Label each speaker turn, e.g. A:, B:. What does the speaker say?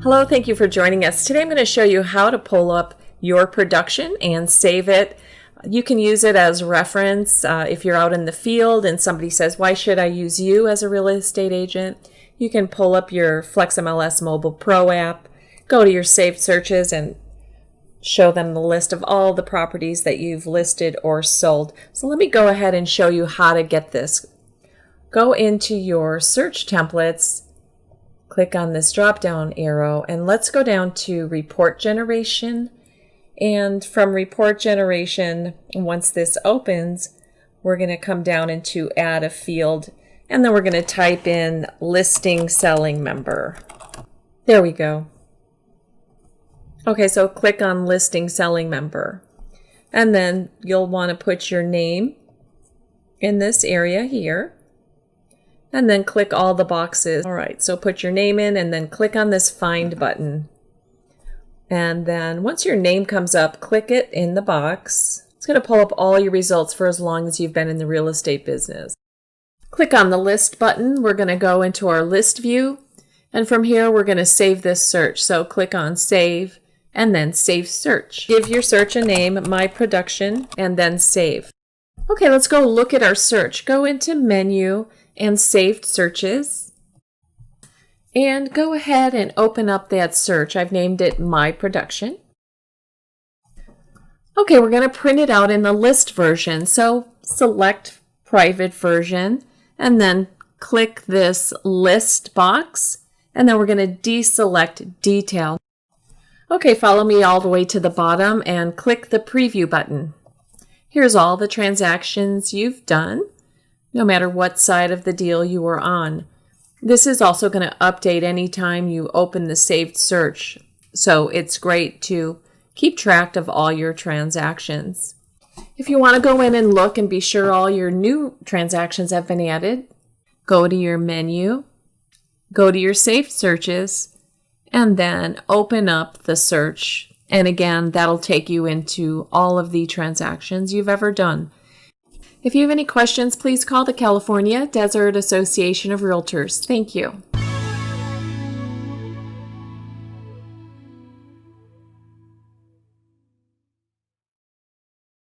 A: Hello, thank you for joining us. Today I'm going to show you how to pull up your production and save it. You can use it as reference if you're out in the field and somebody says, why should I use you as a real estate agent? You can pull up your FlexMLS Mobile Pro app, go to your saved searches and show them the list of all the properties that you've listed or sold. So let me go ahead and show you how to get this. Go into your search templates, click on this drop-down arrow, and let's go down to report generation. And from report generation, once this opens, we're going to come down into add a field, and then we're going to type in listing selling member. There we go. Okay, so click on listing selling member. And then you'll want to put your name in this area here. And then click all the boxes. All right, so put your name in and then click on this find button. And then once your name comes up, click it in the box. It's going to pull up all your results for as long as you've been in the real estate business. Click on the list button. We're going to go into our list view. And from here, we're going to save this search. So click on save and then save search. Give your search a name, My Production, and then save. Okay, let's go look at our search. Go into menu and saved searches. And go ahead and open up that search. I've named it My Production. Okay, we're going to print it out in the list version. So select private version and then click this list box. And then we're going to deselect detail. Okay, follow me all the way to the bottom and click the preview button. Here's all the transactions you've done, no matter what side of the deal you were on. This is also going to update anytime you open the saved search, so it's great to keep track of all your transactions. If you want to go in and look and be sure all your new transactions have been added, go to your menu, go to your saved searches, and then open up the search. And again, that'll take you into all of the transactions you've ever done. If you have any questions, please call the California Desert Association of Realtors. Thank you.